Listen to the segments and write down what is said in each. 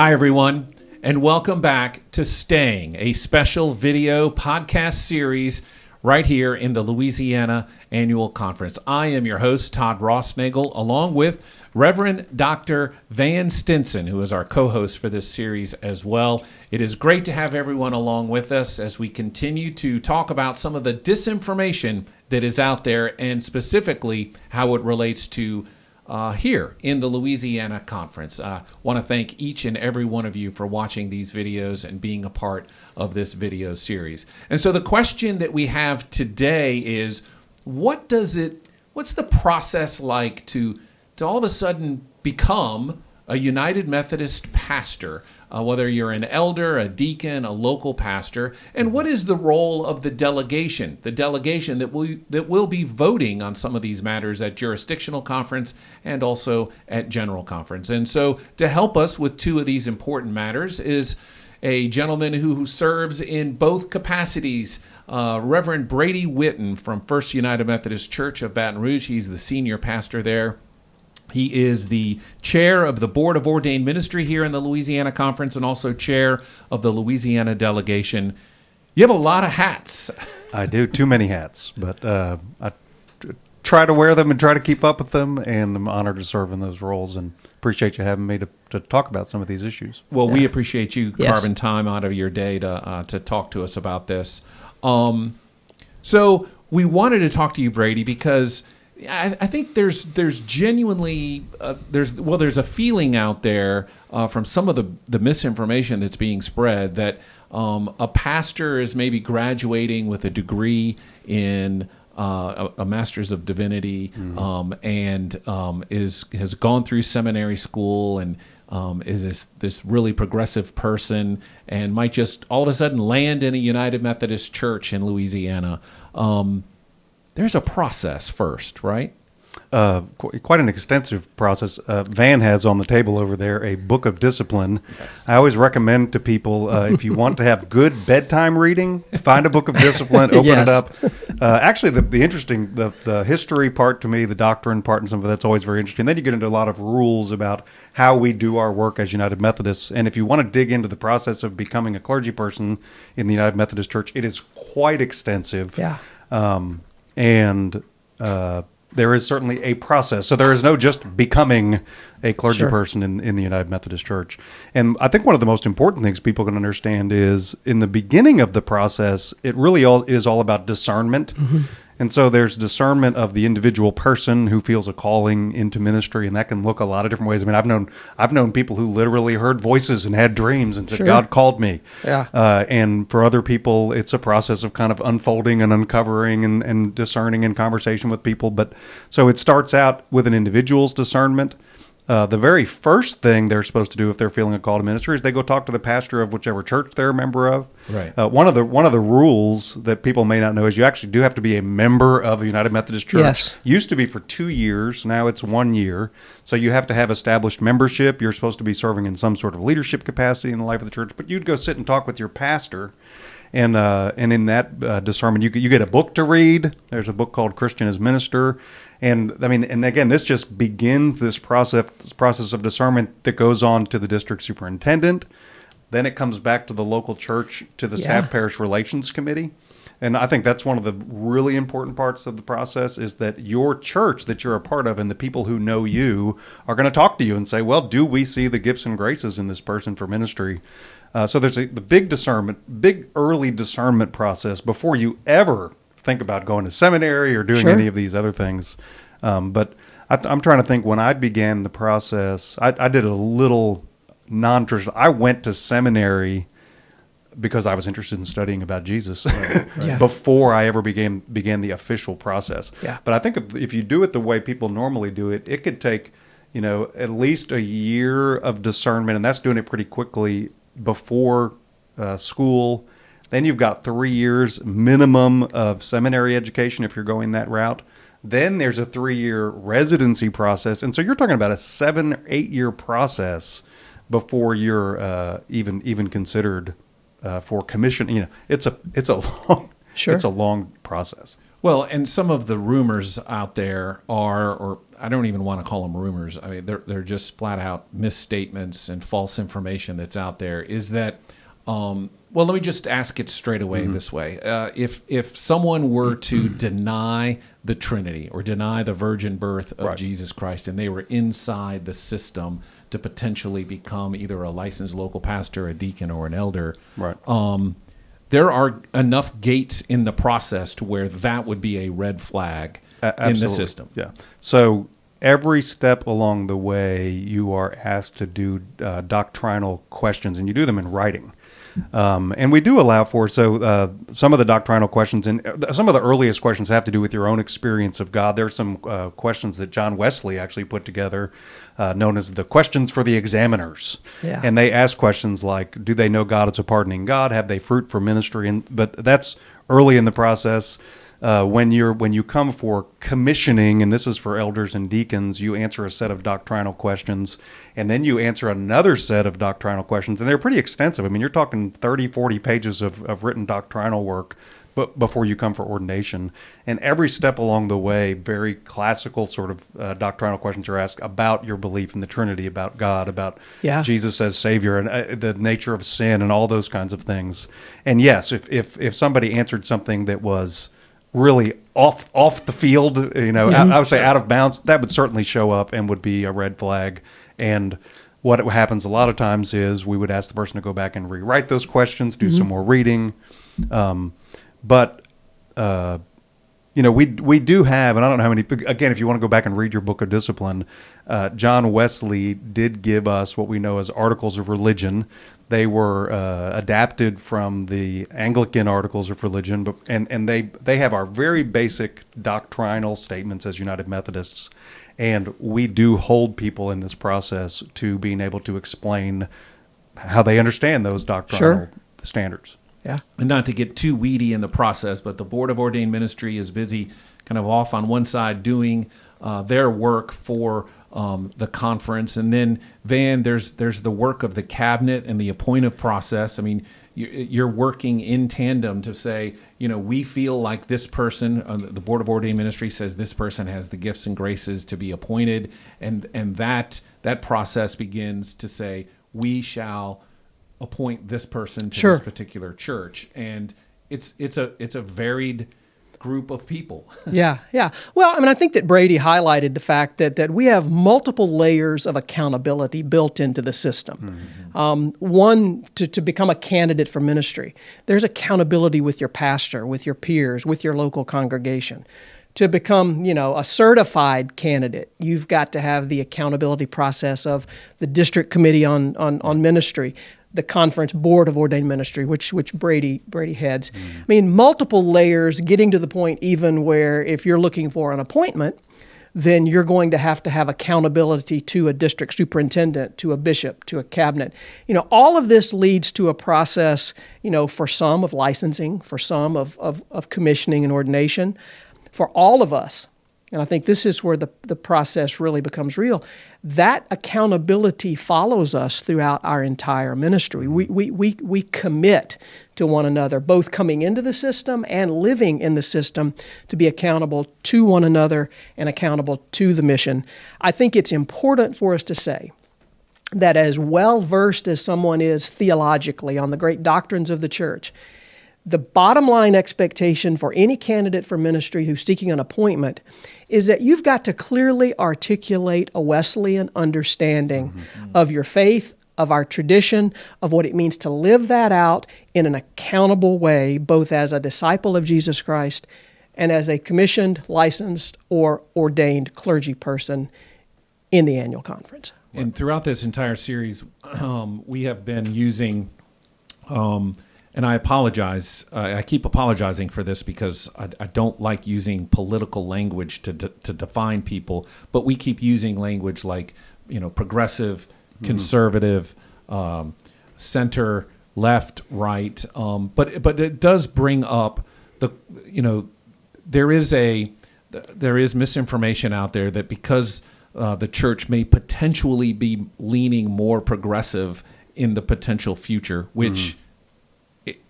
Hi, everyone, and welcome back to Staying, a special video podcast series right here in the Louisiana Annual Conference. I am your host, Todd Rossnagel, along with Reverend Dr. Van Stinson, who is our co-host for this series as well. It is great to have everyone along with us as we continue to talk about some of the disinformation that is out there and specifically how it relates to here in the Louisiana Conference. I want to thank each and every one of you for watching these videos and being a part of this video series. And so the question that we have today is, what's the process like to all of a sudden become a United Methodist pastor, whether you're an elder, a deacon, a local pastor, and what is the role of the delegation that will be voting on some of these matters at Jurisdictional Conference and also at General Conference. And so to help us with two of these important matters is a gentleman who serves in both capacities, Reverend Brady Whitton from First United Methodist Church of Baton Rouge. He's the senior pastor there. He is the chair of the Board of Ordained Ministry here in the Louisiana Conference and also chair of the Louisiana delegation. You have a lot of hats. I do, too many hats, but I try to wear them and try to keep up with them, and I'm honored to serve in those roles and appreciate you having me to talk about some of these issues. Well, we appreciate you carving time out of your day to talk to us about this. So we wanted to talk to you, Brady, because I think there's genuinely there's a feeling out there from some of the misinformation that's being spread that a pastor is maybe graduating with a degree in a Master's of Divinity and has gone through seminary school and is this really progressive person and might just all of a sudden land in a United Methodist Church in Louisiana. There's a process first, right? Quite an extensive process. Van has on the table over there a book of discipline. Yes. I always recommend to people, if you want to have good bedtime reading, find a book of discipline, open it up. Actually, the interesting, the history part to me, the doctrine part and some of that's always very interesting. Then you get into a lot of rules about how we do our work as United Methodists. And if you want to dig into the process of becoming a clergy person in the United Methodist Church, it is quite extensive. Yeah. There is certainly a process. So there is no just becoming a clergy person in the United Methodist Church. And I think one of the most important things people can understand is in the beginning of the process, it really is all about discernment. Mm-hmm. And so there's discernment of the individual person who feels a calling into ministry, and that can look a lot of different ways. I mean, I've known people who literally heard voices and had dreams and said, God called me. Yeah. And for other people, it's a process of kind of unfolding and uncovering and discerning in conversation with people. But so it starts out with an individual's discernment. The very first thing they're supposed to do if they're feeling a call to ministry is they go talk to the pastor of whichever church they're a member of. Right. One of the rules that people may not know is you actually do have to be a member of a United Methodist Church. Yes. Used to be for 2 years. Now it's 1 year. So you have to have established membership. You're supposed to be serving in some sort of leadership capacity in the life of the church. But you'd go sit and talk with your pastor. And in that discernment, you get a book to read. There's a book called Christian as Minister. And I mean, and again, this just begins this process of discernment that goes on to the district superintendent. Then it comes back to the local church, to the staff parish relations committee. And I think that's one of the really important parts of the process is that your church that you're a part of and the people who know you are going to talk to you and say, well, do we see the gifts and graces in this person for ministry? So there's the big early discernment process before you ever think about going to seminary or doing any of these other things. But I'm trying to think when I began the process, I did a little non-traditional. I went to seminary because I was interested in studying about Jesus before I ever began the official process. Yeah. But I think if you do it the way people normally do it, it could take, at least a year of discernment, and that's doing it pretty quickly before school. Then you've got 3 years minimum of seminary education if you're going that route. Then there's a 3-year residency process. And so you're talking about a 7 or 8 year process before you're even considered for commission. It's a long process. Well, and some of the rumors out there are, or I don't even want to call them rumors. I mean, they're just flat out misstatements and false information that's out there. Is that, well, let me just ask it straight away this way: if someone were to deny the Trinity or deny the virgin birth of Jesus Christ, and they were inside the system to potentially become either a licensed local pastor, a deacon, or an elder, there are enough gates in the process to where that would be a red flag in the system. Yeah. So every step along the way, you are asked to do doctrinal questions, and you do them in writing. And we do allow for, some of the doctrinal questions, and some of the earliest questions have to do with your own experience of God. There are some questions that John Wesley actually put together, known as the questions for the examiners. Yeah. And they ask questions like, do they know God as a pardoning God? Have they fruit for ministry? But that's early in the process. When you come for commissioning, and this is for elders and deacons, you answer a set of doctrinal questions, and then you answer another set of doctrinal questions, and they're pretty extensive. I mean, you're talking 30, 40 pages of written doctrinal work before you come for ordination. And every step along the way, very classical sort of doctrinal questions are asked about your belief in the Trinity, about God, about Jesus as Savior, and the nature of sin, and all those kinds of things. And yes, if somebody answered something that was really off the field, I would say out of bounds, that would certainly show up and would be a red flag. And what happens a lot of times is we would ask the person to go back and rewrite those questions, do some more reading. But we do have, and I don't know how many, again, if you want to go back and read your Book of Discipline, John Wesley did give us what we know as Articles of Religion. They were adapted from the Anglican Articles of Religion, and they have our very basic doctrinal statements as United Methodists, and we do hold people in this process to being able to explain how they understand those doctrinal standards. Yeah. And not to get too weedy in the process, but the Board of Ordained Ministry is busy kind of off on one side doing their work for the conference. And then, Van, there's the work of the cabinet and the appointive process. I mean, you're working in tandem to say, we feel like this person, the Board of Ordained Ministry says this person has the gifts and graces to be appointed. And that process begins to say, we shall appoint this person to this particular church, and it's a varied group of people. Yeah. Well, I mean, I think that Brady highlighted the fact that we have multiple layers of accountability built into the system. One, to become a candidate for ministry, there's accountability with your pastor, with your peers, with your local congregation. To become, a certified candidate, you've got to have the accountability process of the district committee on ministry, the conference board of ordained ministry, which Brady heads. I mean, multiple layers, getting to the point even where if you're looking for an appointment, then you're going to have accountability to a district superintendent, to a bishop, to a cabinet. All of this leads to a process, for some of licensing, for some of commissioning and ordination. For all of us, and I think this is where the process really becomes real, that accountability follows us throughout our entire ministry. We commit to one another, both coming into the system and living in the system, to be accountable to one another and accountable to the mission. I think it's important for us to say that as well-versed as someone is theologically on the great doctrines of the church, the bottom line expectation for any candidate for ministry who's seeking an appointment is that you've got to clearly articulate a Wesleyan understanding of your faith, of our tradition, of what it means to live that out in an accountable way, both as a disciple of Jesus Christ and as a commissioned, licensed, or ordained clergy person in the annual conference. And throughout this entire series, we have been using... and I apologize. I keep apologizing for this because I don't like using political language to define people. But we keep using language like, progressive, conservative, center, left, right. But it does bring up there is misinformation out there that because the church may potentially be leaning more progressive in the potential future, which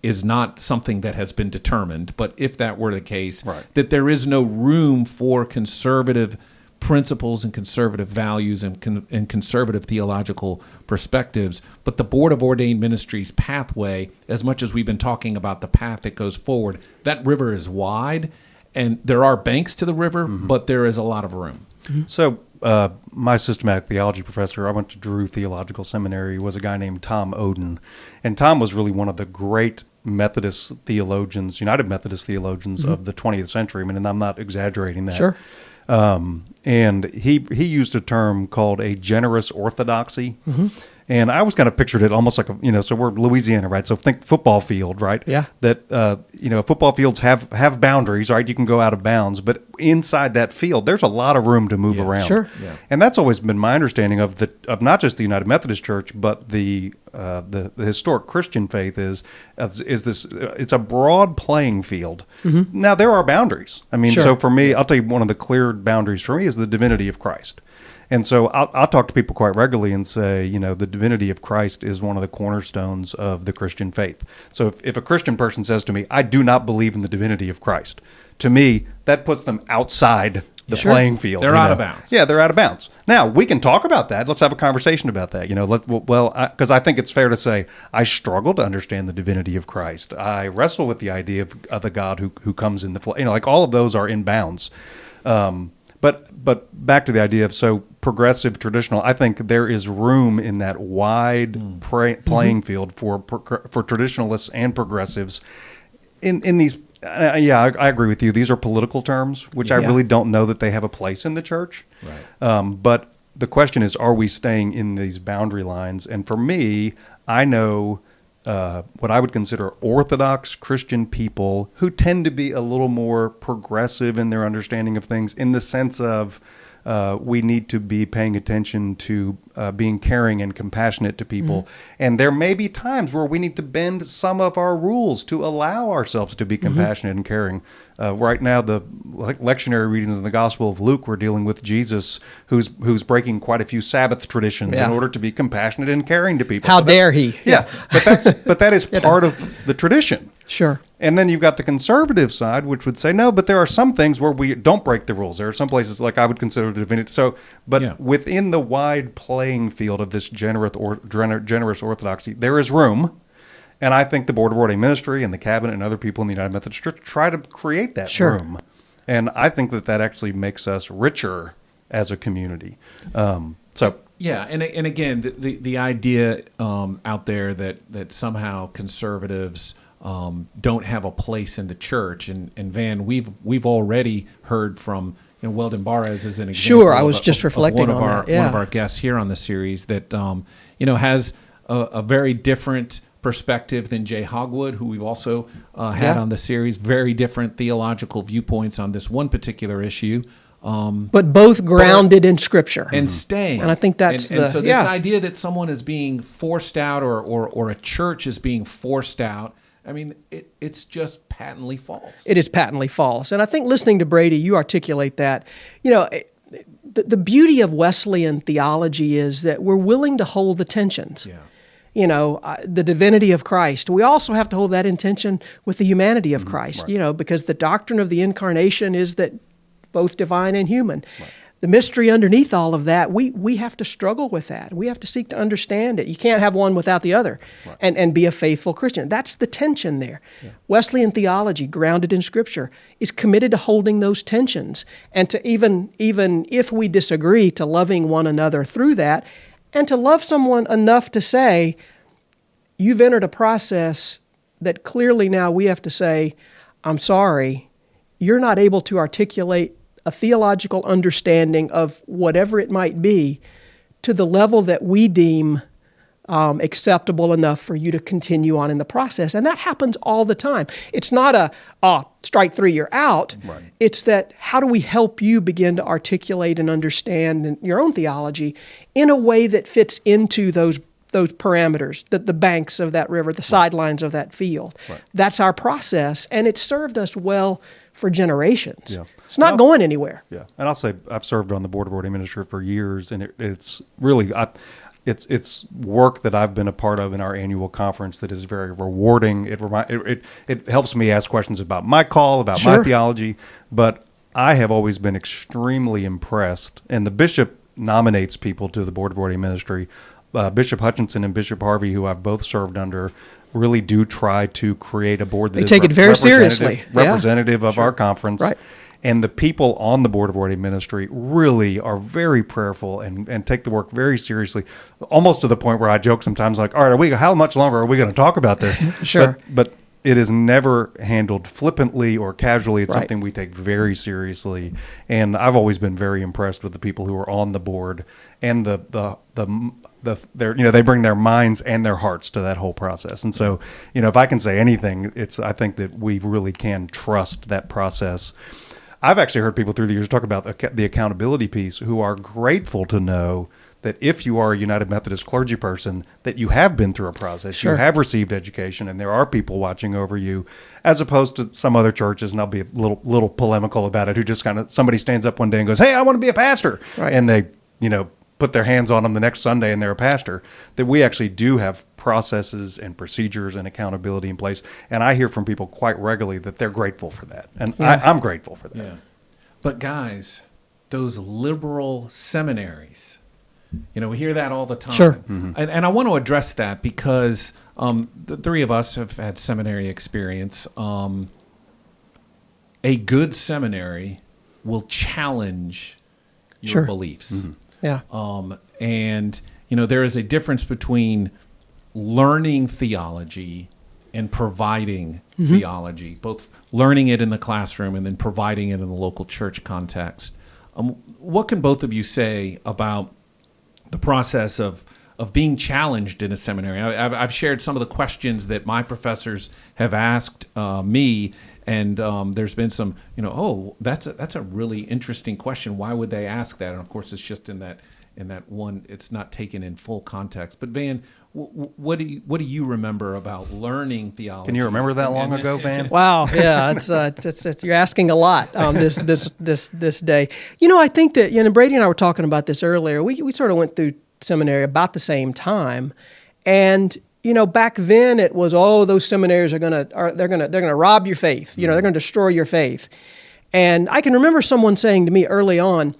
is not something that has been determined, but if that were the case, Right. that there is no room for conservative principles and conservative values and conservative theological perspectives. But the Board of Ordained Ministries pathway, as much as we've been talking about the path that goes forward, that river is wide, and there are banks to the river, but there is a lot of room. So my systematic theology professor, I went to Drew Theological Seminary, was a guy named Tom Oden. And Tom was really one of the great Methodist theologians, United Methodist theologians of the 20th century. I mean, and I'm not exaggerating that. Sure. And he used a term called a generous orthodoxy. And I always kind of pictured it almost like, so we're Louisiana, right? So think football field, right? Yeah. That, football fields have boundaries, right? You can go out of bounds, but inside that field, there's a lot of room to move around. Sure. Yeah. And that's always been my understanding of not just the United Methodist Church, but the historic Christian faith is this, it's a broad playing field. Now, there are boundaries. I mean, Sure. so for me, I'll tell you one of the clear boundaries for me is the divinity of Christ. And so I'll talk to people quite regularly and say, the divinity of Christ is one of the cornerstones of the Christian faith. So if a Christian person says to me, I do not believe in the divinity of Christ, to me, that puts them outside the Sure. playing field. They're out of bounds. Yeah, they're out of bounds. Now, we can talk about that. Let's have a conversation about that. Because I think it's fair to say I struggle to understand the divinity of Christ. I wrestle with the idea of the God who comes in the flesh. Like all of those are in bounds. But back to the idea of progressive, traditional, I think there is room in that wide playing field for traditionalists and progressives in these. I agree with you. These are political terms, which I really don't know that they have a place in the church. Right. But the question is, are we staying in these boundary lines? And for me, I know what I would consider Orthodox Christian people who tend to be a little more progressive in their understanding of things, in the sense of we need to be paying attention to being caring and compassionate to people. And there may be times where we need to bend some of our rules to allow ourselves to be compassionate and caring. Right now, the lectionary readings in the Gospel of Luke, we're dealing with Jesus, who's breaking quite a few Sabbath traditions in order to be compassionate and caring to people. How dare he? Yeah, but that is part of the tradition. Sure. And then you've got the conservative side, which would say, no, but there are some things where we don't break the rules. There are some places like I would consider the divinity. Within the wide playing field of this generous orthodoxy, there is room. And I think the Board of Ordained Ministry and the cabinet and other people in the United Methodist Church try to create that room. And I think that actually makes us richer as a community. Yeah, and again, the idea out there that somehow conservatives don't have a place in the church, and Van, we've already heard from Weldon Barres as an example. Sure, I was just reflecting on that. Yeah. One of our guests here on the series that has a very different perspective than Jay Hogwood, who we've also had on the series. Very different theological viewpoints on this one particular issue. But both grounded in Scripture. And staying. And I think that's and so this idea that someone is being forced out or a church is being forced out, I mean, it's just patently false. It is patently false. And I think listening to Brady, you articulate that. The beauty of Wesleyan theology is that we're willing to hold the tensions. Yeah. The divinity of Christ. We also have to hold that in tension with the humanity of Christ, because the doctrine of the incarnation is that both divine and human. Right. The mystery underneath all of that, we have to struggle with that. We have to seek to understand it. You can't have one without the other and be a faithful Christian. That's the tension there. Yeah. Wesleyan theology, grounded in Scripture, is committed to holding those tensions and to even if we disagree, to loving one another through that, and to love someone enough to say, you've entered a process that clearly now we have to say, I'm sorry, you're not able to articulate a theological understanding of whatever it might be to the level that we deem acceptable enough for you to continue on in the process. And that happens all the time. It's not strike three, you're out. Right. It's that how do we help you begin to articulate and understand your own theology in a way that fits into those parameters, the banks of that river, the sidelines of that field. Right. That's our process, and it's served us well for generations. Yeah. It's not going anywhere. Yeah, and I'll say I've served on the Board of Ordained Ministry for years, and it's really it's work that I've been a part of in our annual conference that is very rewarding. It helps me ask questions about my call, about my theology, but I have always been extremely impressed, and the bishop nominates people to the Board of Ordained Ministry. Bishop Hutchinson and Bishop Harvey, who I've both served under, really do try to create a board that they take it very seriously, representative of our conference. Right. And the people on the Board of Ordained Ministry really are very prayerful and take the work very seriously, almost to the point where I joke sometimes, like, all right, how much longer are we going to talk about this? Sure. But it is never handled flippantly or casually. It's something we take very seriously. And I've always been very impressed with the people who are on the board and they bring their minds and their hearts to that whole process. And so, if I can say anything, I think that we really can trust that process. I've actually heard people through the years talk about the accountability piece who are grateful to know that if you are a United Methodist clergy person, that you have been through a process, you have received education, and there are people watching over you, as opposed to some other churches, and I'll be a little polemical about it, who just somebody stands up one day and goes, hey, I want to be a pastor. Right. And they, put their hands on them the next Sunday and they're a pastor. That we actually do have processes and procedures and accountability in place. And I hear from people quite regularly that they're grateful for that. And I'm grateful for that. Yeah. But guys, those liberal seminaries, we hear that all the time. Sure. Mm-hmm. And I want to address that because the three of us have had seminary experience. A good seminary will challenge your beliefs. Mm-hmm. Yeah. And there is a difference between learning theology and providing theology, both learning it in the classroom and then providing it in the local church context. What can both of you say about the process of being challenged in a seminary? I've shared some of the questions that my professors have asked me, and there's been some, that's a really interesting question. Why would they ask that? And of course, it's just in that one, it's not taken in full context. But Van, what do you remember about learning theology? Can you remember that long ago, Van? Wow, yeah, it's you're asking a lot this day. I think that Brady and I were talking about this earlier. We sort of went through seminary about the same time, and back then it was, those seminaries they're gonna rob your faith. They're gonna destroy your faith. And I can remember someone saying to me early on,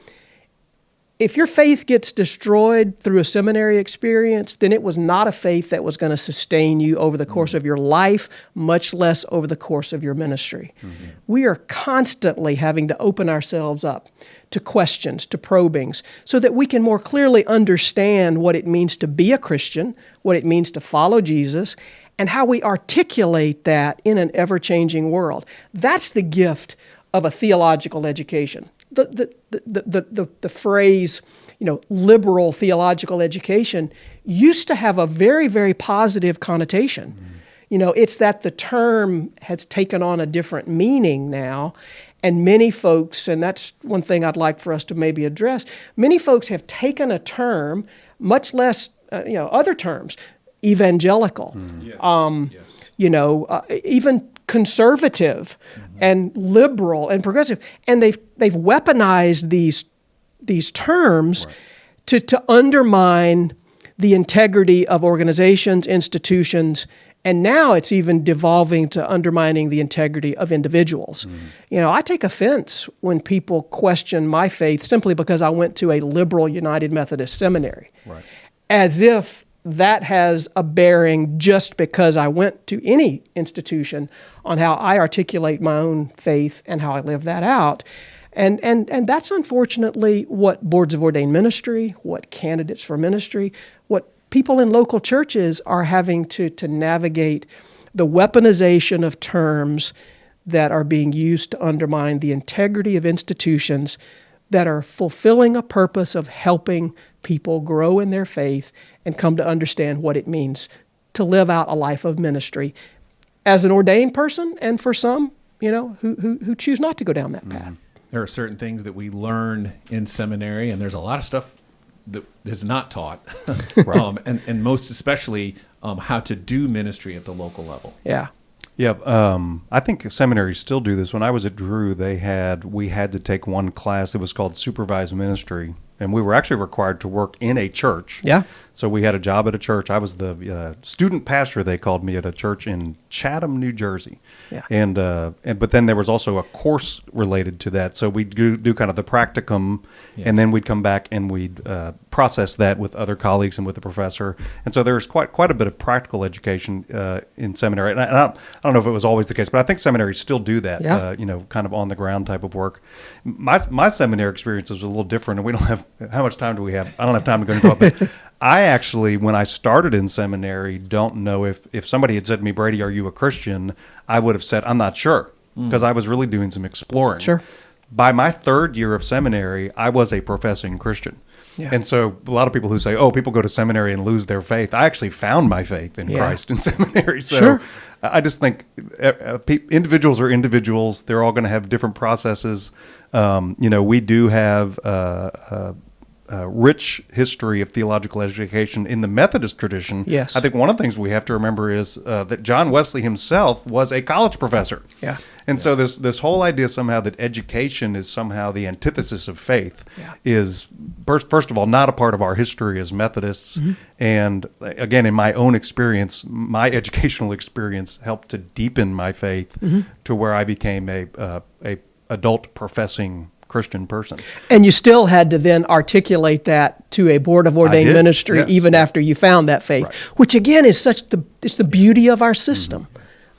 if your faith gets destroyed through a seminary experience, then it was not a faith that was going to sustain you over the course of your life, much less over the course of your ministry. Mm-hmm. We are constantly having to open ourselves up to questions, to probings, so that we can more clearly understand what it means to be a Christian, what it means to follow Jesus, and how we articulate that in an ever-changing world. That's the gift of a theological education. The phrase, liberal theological education used to have a very, very positive connotation. Mm-hmm. It's that the term has taken on a different meaning now, and many folks, and that's one thing I'd like for us to maybe address, many folks have taken a term, much less, other terms, evangelical, even conservative and liberal and progressive, and they've weaponized these terms to undermine the integrity of organizations, institutions, and now it's even devolving to undermining the integrity of individuals. I take offense when people question my faith simply because I went to a liberal United Methodist seminary, as if that has a bearing just because I went to any institution on how I articulate my own faith and how I live that out. And that's unfortunately what boards of ordained ministry, what candidates for ministry, what people in local churches are having to navigate the weaponization of terms that are being used to undermine the integrity of institutions that are fulfilling a purpose of helping people grow in their faith and come to understand what it means to live out a life of ministry as an ordained person, and for some, who choose not to go down that path. There are certain things that we learn in seminary, and there's a lot of stuff that is not taught, and most especially how to do ministry at the local level. Yeah. Yeah, I think seminaries still do this. When I was at Drew, we had to take one class that was called Supervised Ministry, and we were actually required to work in a church. Yeah. So we had a job at a church. I was the student pastor, they called me, at a church in Chatham, New Jersey. Yeah. And but then there was also a course related to that. So we'd do kind of the practicum, and then we'd come back and we'd process that with other colleagues and with the professor. And so there's quite a bit of practical education in seminary. And I don't know if it was always the case, but I think seminaries still do that. Yeah. Kind of on the ground type of work. My seminary experience was a little different, and we don't have how much time do we have? I don't have time to go into it. But I actually, when I started in seminary, don't know if somebody had said to me, Brady, are you a Christian? I would have said, I'm not sure, because I was really doing some exploring. Sure. By my third year of seminary, I was a professing Christian. Yeah. And so a lot of people who say, oh, people go to seminary and lose their faith. I actually found my faith in Christ in seminary. So Sure. I just think individuals are individuals. They're all going to have different processes. We do have a rich history of theological education in the Methodist tradition. Yes. I think one of the things we have to remember is that John Wesley himself was a college professor. Yeah. And so this whole idea somehow that education is somehow the antithesis of faith is, first of all, not a part of our history as Methodists. Mm-hmm. And again, in my own experience, my educational experience helped to deepen my faith to where I became a adult professing Christian person. And you still had to then articulate that to a board of ordained ministry, yes. even after you found that faith, Right. which again is it's the beauty of our system.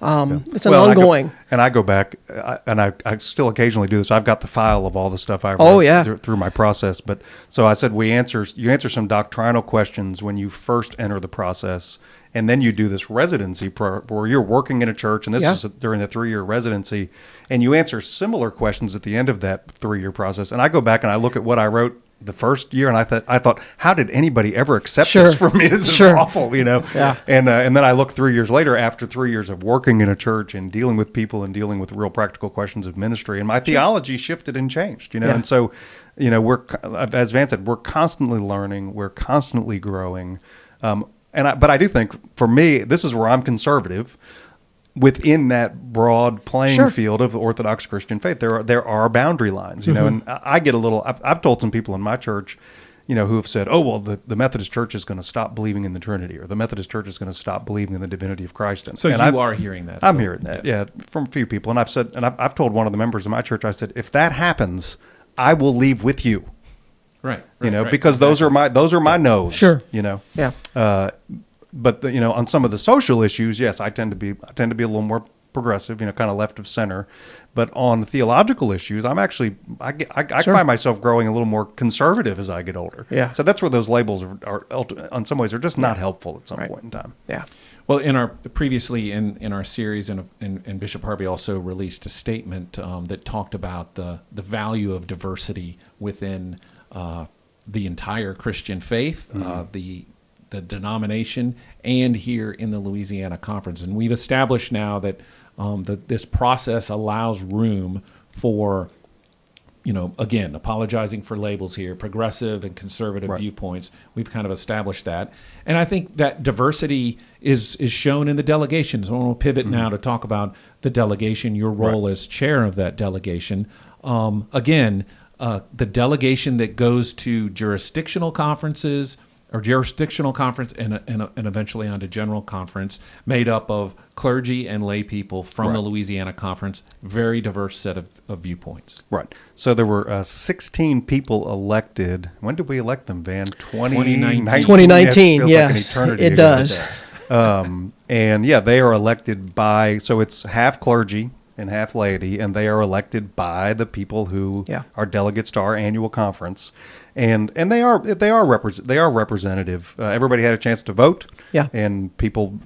It's an ongoing. I go back, I still occasionally do this. I've got the file of all the stuff I read through my process. But so I said, you answer some doctrinal questions when you first enter the process, and then you do this residency where you're working in a church, and this is during the 3-year residency, and you answer similar questions at the end of that 3-year process. And I go back and I look at what I wrote the first year, and I thought, how did anybody ever accept this from me? This is awful, Yeah. And then I look 3 years later, after 3 years of working in a church and dealing with people and dealing with real practical questions of ministry, and my theology shifted and changed, And so, we're, as Van said, we're constantly learning, we're constantly growing, but I do think for me, this is where I'm conservative. Within that broad playing field of the Orthodox Christian faith, there are boundary lines, and I get a little. I've told some people in my church, who have said, "Oh, well, the Methodist Church is going to stop believing in the Trinity, or the Methodist Church is going to stop believing in the divinity of Christ." So you are hearing that? I'm hearing that, from a few people, and I've said, and I've told one of the members of my church, I said, if that happens, I will leave with you, right? Because those are my no's, Yeah. But on some of the social issues, yes, I tend to be a little more progressive, kind of left of center. But on the theological issues, I'm actually I find myself growing a little more conservative as I get older. Yeah. So that's where those labels are in some ways are just not helpful at some point in time. Yeah. Well, previously in our series, and Bishop Harvey also released a statement that talked about the value of diversity within the entire Christian faith, the denomination, and here in the Louisiana Conference. And we've established now that this process allows room for, again, apologizing for labels here, progressive and conservative viewpoints. We've kind of established that. And I think that diversity is shown in the delegation. So I want to pivot now to talk about the delegation, your role as chair of that delegation. The delegation that goes to jurisdictional conferences, or jurisdictional conference, and eventually on to general conference, made up of clergy and lay people from the Louisiana Conference. Very diverse set of viewpoints. Right. So there were 16 people elected. When did we elect them, Van? 2019. 2019, yes. Like it does. They are elected by, so it's half clergy and half laity, and they are elected by the people who are delegates to our annual conference. And they are representative. Everybody had a chance to vote, and people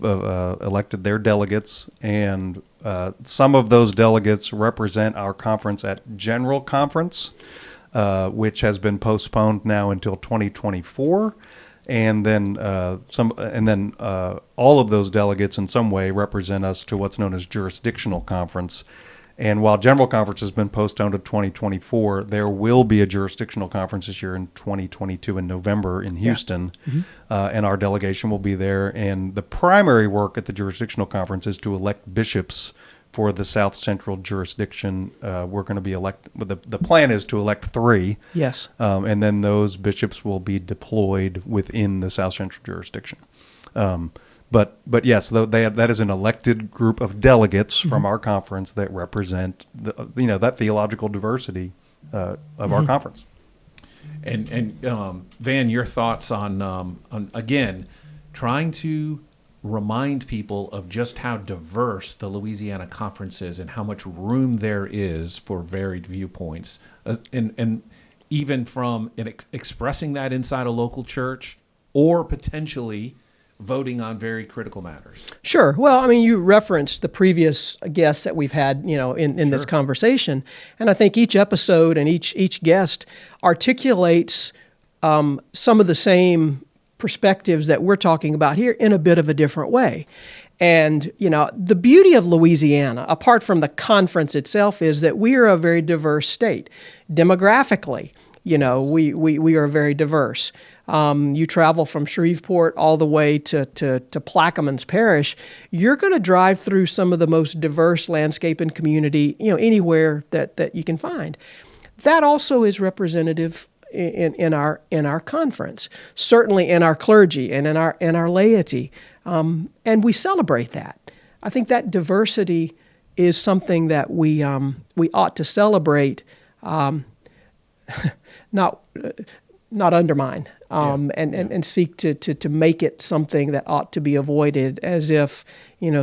elected their delegates. And some of those delegates represent our conference at General Conference, which has been postponed now until 2024. And then all of those delegates in some way represent us to what's known as Jurisdictional Conference. And while General Conference has been postponed to 2024, there will be a Jurisdictional Conference this year in 2022 in November in Houston, and our delegation will be there. And the primary work at the Jurisdictional Conference is to elect bishops for the South Central jurisdiction, we're going to be the plan is to elect 3. Yes. And then those bishops will be deployed within the South Central jurisdiction. But yes, that is an elected group of delegates from our conference that represent that theological diversity of our conference. And Van, your thoughts on again trying to remind people of just how diverse the Louisiana Conference is and how much room there is for varied viewpoints, and even from expressing that inside a local church or potentially voting on very critical matters. Sure. Well, I mean, you referenced the previous guests that we've had, in this conversation, and I think each episode and each guest articulates some of the same perspectives that we're talking about here in a bit of a different way. And, the beauty of Louisiana, apart from the conference itself, is that we are a very diverse state. Demographically, we are very diverse. You travel from Shreveport all the way to Plaquemines Parish, you're going to drive through some of the most diverse landscape and community, anywhere that you can find. That also is representative in our conference, certainly in our clergy and in our laity, and we celebrate that. I think that diversity is something that we ought to celebrate, not undermine, and seek to make it something that ought to be avoided, as if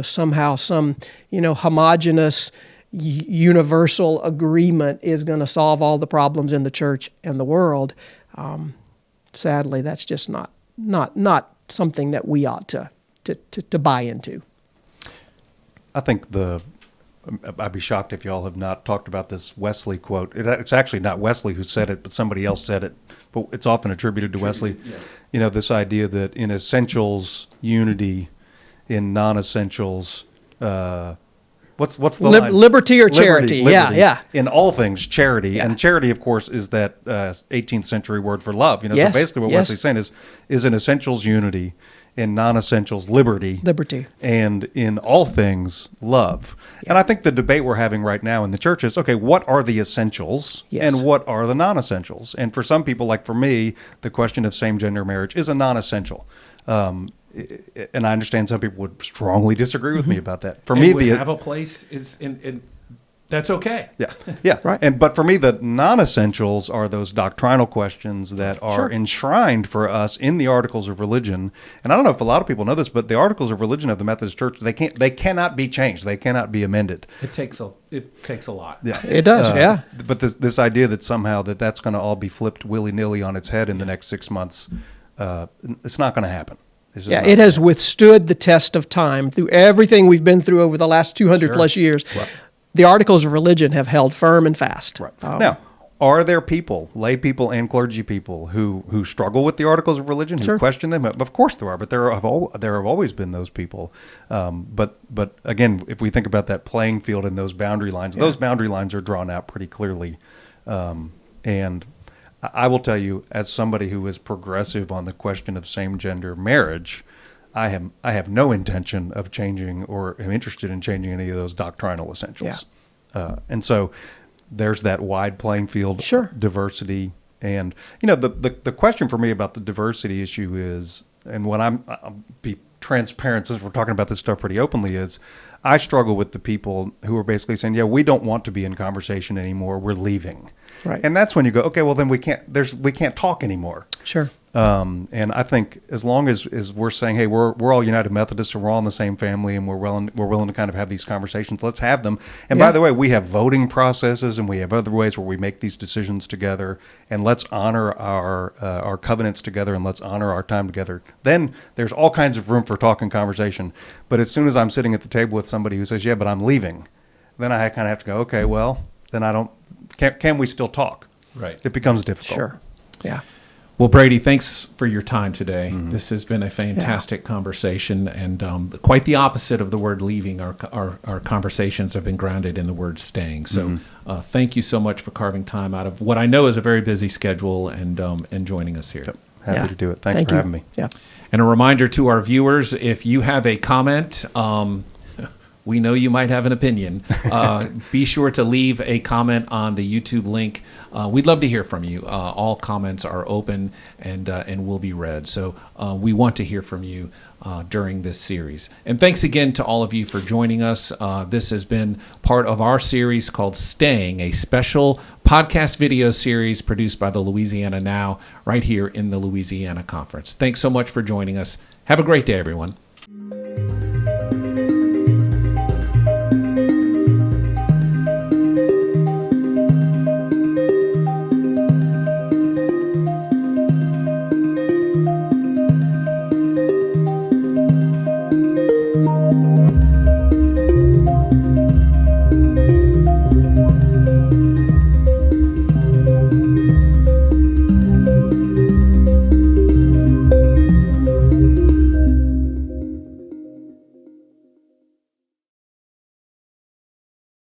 somehow some homogeneous universal agreement is going to solve all the problems in the church and the world. Sadly, that's just not something that we ought to buy into. I think I'd be shocked if y'all have not talked about this Wesley quote. It's actually not Wesley who said it, but somebody else said it. But it's often attributed to Wesley. Yeah. This idea that in essentials, unity; in non-essentials, what's the line? Liberty or charity? Liberty. Yeah. In all things, charity, and charity, of course, is that 18th century word for love. So basically, what Wesley's saying is in essentials, unity; in non-essentials, liberty; and in all things, love. Yeah. And I think the debate we're having right now in the church is, okay, what are the essentials and what are the non-essentials? And for some people, like for me, the question of same-gender marriage is a non-essential. And I understand some people would strongly disagree with me about that. For me, have a place is in that's okay. Yeah, right. But for me, the non-essentials are those doctrinal questions that are enshrined for us in the Articles of Religion. And I don't know if a lot of people know this, but the Articles of Religion of the Methodist Church, they cannot be changed. They cannot be amended. It takes a lot. Yeah, it does. But this idea that somehow that's going to all be flipped willy-nilly on its head in the next 6 months, it's not going to happen. It has withstood the test of time through everything we've been through over the last 200 plus years. Right. The Articles of Religion have held firm and fast. Right. Now, are there people, lay people and clergy people, who struggle with the Articles of Religion, who question them? Of course there are, but there have always been those people. But again, if we think about that playing field and those boundary lines, those boundary lines are drawn out pretty clearly. And I will tell you, as somebody who is progressive on the question of same-gender marriage, I have no intention of changing or am interested in changing any of those doctrinal essentials. And so there's that wide playing field, diversity. And, the question for me about the diversity issue is, and when I'll be transparent since we're talking about this stuff pretty openly, is I struggle with the people who are basically saying, we don't want to be in conversation anymore, we're leaving. Right. And that's when you go, okay, well then we can't talk anymore. Sure. And I think as long as we're saying, hey, we're all United Methodists and we're all in the same family and we're willing to kind of have these conversations, let's have them. And by the way, we have voting processes and we have other ways where we make these decisions together, and let's honor our covenants together and let's honor our time together. Then there's all kinds of room for talk and conversation. But as soon as I'm sitting at the table with somebody who says, but I'm leaving, then I kind of have to go, okay, well, then can we still talk? Right. It becomes difficult. Sure. Yeah. Well, Brady, thanks for your time today. Mm-hmm. This has been a fantastic conversation, and quite the opposite of the word leaving. Our conversations have been grounded in the word staying. So thank you so much for carving time out of what I know is a very busy schedule and joining us here. Yep. Happy to do it. Thanks for having me. Yeah. And a reminder to our viewers, if you have a comment we know you might have an opinion. Be sure to leave a comment on the YouTube link. We'd love to hear from you. All comments are open and will be read. So we want to hear from you during this series. And thanks again to all of you for joining us. This has been part of our series called Staying, a special podcast video series produced by the Louisiana Now right here in the Louisiana Conference. Thanks so much for joining us. Have a great day, everyone.